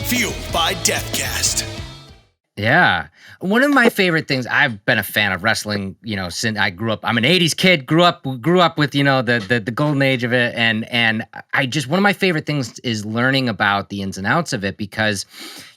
Fueled by Deathcast. Yeah. One of my favorite things, I've been a fan of wrestling, since I grew up. I'm an 80s kid, grew up with, the golden age of it. And one of my favorite things is learning about the ins and outs of it because,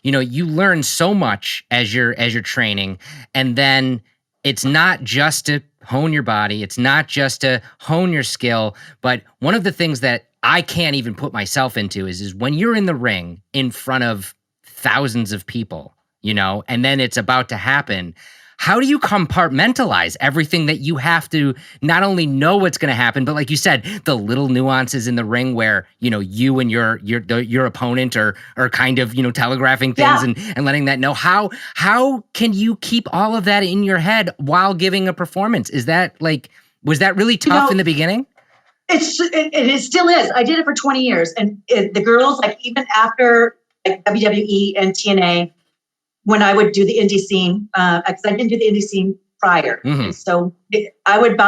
you learn so much as you're training. And then it's not just to hone your body. It's not just to hone your skill. But one of the things that I can't even put myself into is when you're in the ring in front of thousands of people, and then it's about to happen. How do you compartmentalize everything that you have to not only know what's going to happen, but like you said, the little nuances in the ring where, you and your opponent are kind of, telegraphing things and letting that know. How can you keep all of that in your head while giving a performance? Was that really tough in the beginning? It still is. I did it for 20 years. And the girls, even after WWE and TNA, when I would do the indie scene, because I didn't do the indie scene prior. Mm-hmm. And so I would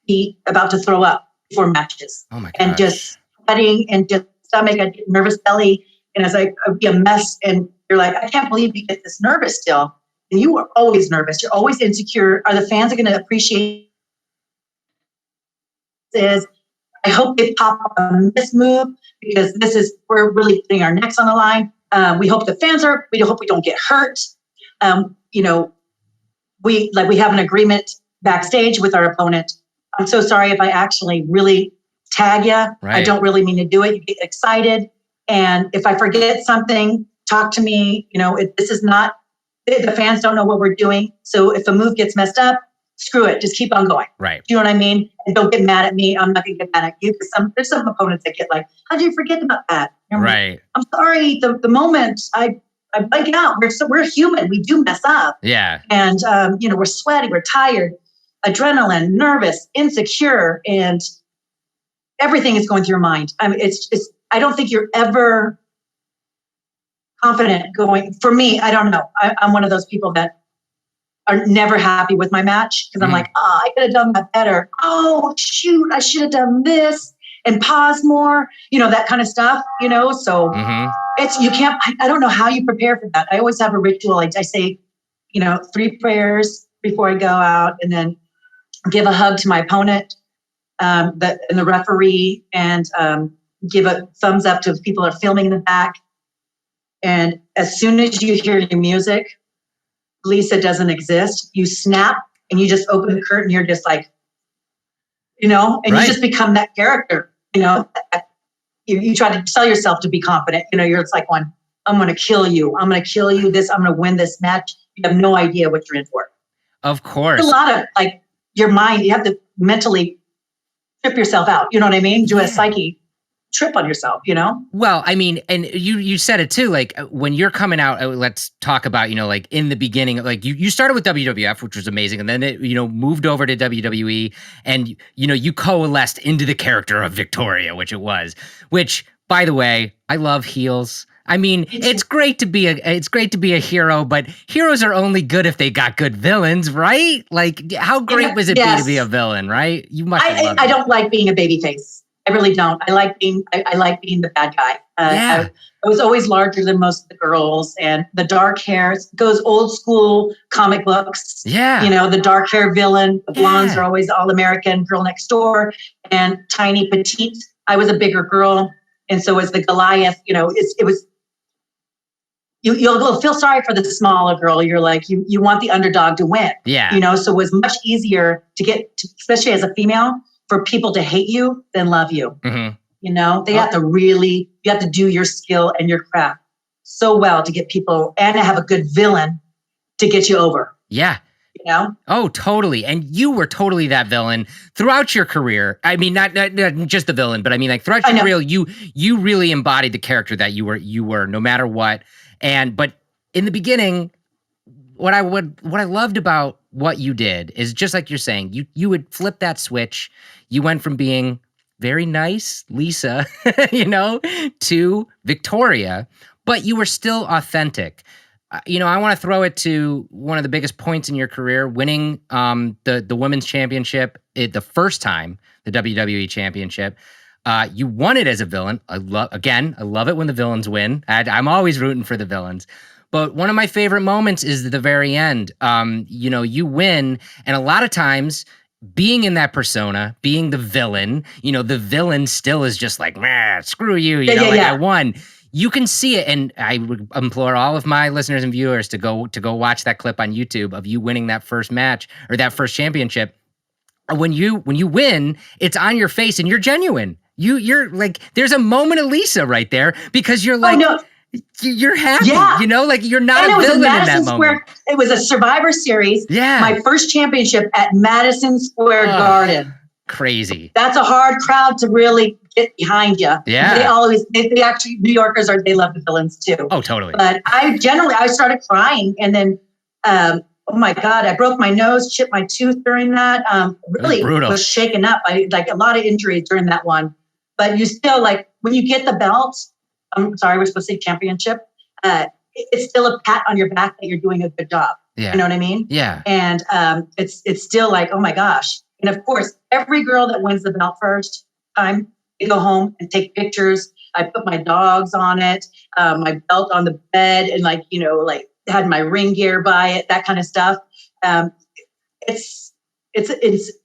be about to throw up before matches. Oh my gosh. And just sweating and just stomach, I'd get nervous belly. And I'd be a mess. And you're like, I can't believe you get this nervous still. And you are always nervous. You're always insecure. Are the fans going to appreciate this? I hope they pop on this move because we're really putting our necks on the line. We hope the fans we hope we don't get hurt. We have an agreement backstage with our opponent. I'm so sorry if I actually really tag you. Right. I don't really mean to do it. You get excited. And if I forget something, talk to me. This is not, the fans don't know what we're doing. So if a move gets messed up, screw it. Just keep on going. Right. Do you know what I mean? And don't get mad at me. I'm not going to get mad at you because there's some opponents that get like, how did you forget about that? Right. I'm sorry. The moment I blank out. We're human. We do mess up. Yeah. And we're sweaty. We're tired. Adrenaline, nervous, insecure, and everything is going through your mind. I mean, I don't think you're ever confident going. For me, I don't know. I'm one of those people that are never happy with my match because I'm like, I could have done that better. Oh, shoot, I should have done this and pause more, that kind of stuff, So you can't, I don't know how you prepare for that. I always have a ritual. I say, 3 prayers before I go out and then give a hug to my opponent and the referee and give a thumbs up to people that are filming in the back. And as soon as you hear your music, Lisa doesn't exist. You snap and you just open the curtain. You're just like, and right. You just become that character, You try to tell yourself to be confident. You're just like one, I'm going to kill you. I'm going to kill you. I'm going to win this match. You have no idea what you're in for. Of course. There's a lot of your mind. You have to mentally trip yourself out. You know what I mean? Do a psyche trip on yourself, Well, I mean, and you said it too, when you're coming out, let's talk about, in the beginning, you started with WWF, which was amazing. And then it, moved over to WWE and, you coalesced into the character of Victoria, which, by the way, I love heels. I mean, it's great to be a hero, but heroes are only good if they got good villains, right? How great was it to be a villain, right? You must have loved it. I don't like being a babyface. I really don't. I like being the bad guy. I was always larger than most of the girls, and the dark hair goes old school comic books. Yeah, the dark hair villain. The blondes are always all American, girl next door, and tiny petite. I was a bigger girl, and so was the Goliath. It was. You'll feel sorry for the smaller girl. You're like you want the underdog to win. Yeah. So it was much easier to get, especially as a female, for people to hate you than love you. Mm-hmm. You have to do your skill and your craft so well to get people and to have a good villain to get you over. Yeah. Oh, totally. And you were totally that villain throughout your career. I mean, not just the villain, but I mean, throughout your career, you really embodied the character that you were no matter what. But in the beginning, what I loved about what you did is just like you're saying, you would flip that switch. You went from being very nice Lisa, to Victoria, but you were still authentic. I want to throw it to one of the biggest points in your career, winning the women's championship the first time, the WWE championship. You won it as a villain. I love it when the villains win. I'm always rooting for the villains. But one of my favorite moments is the very end. You win, and a lot of times being in that persona, being the villain, the villain still is just like, screw you, I won. You can see it, and I would implore all of my listeners and viewers to go watch that clip on YouTube of you winning that first match or that first championship. When you win, it's on your face and you're genuine. You're like, there's a moment of Lisa right there because you're like, you're happy, like you're not a villain in that moment. It was a Survivor Series. Yeah. My first championship at Madison Square Garden. Crazy. That's a hard crowd to really get behind you. Yeah. They actually, New Yorkers they love the villains too. Oh, totally. But I started crying, and then, oh my God, I broke my nose, chipped my tooth during that. Really was shaken up. I like a lot of injuries during that one. But you still, like, when you get the belt, I'm sorry, we're supposed to say championship. It's still a pat on your back that you're doing a good job. Yeah. You know what I mean? Yeah. And it's still like, oh my gosh. And of course, every girl that wins the belt first time, they go home and take pictures. I put my dogs on it, my belt on the bed, and had my ring gear by it, that kind of stuff. It's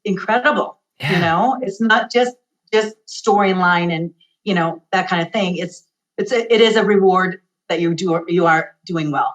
incredible. Yeah. It's not just storyline and that kind of thing. It is a reward that you are doing well.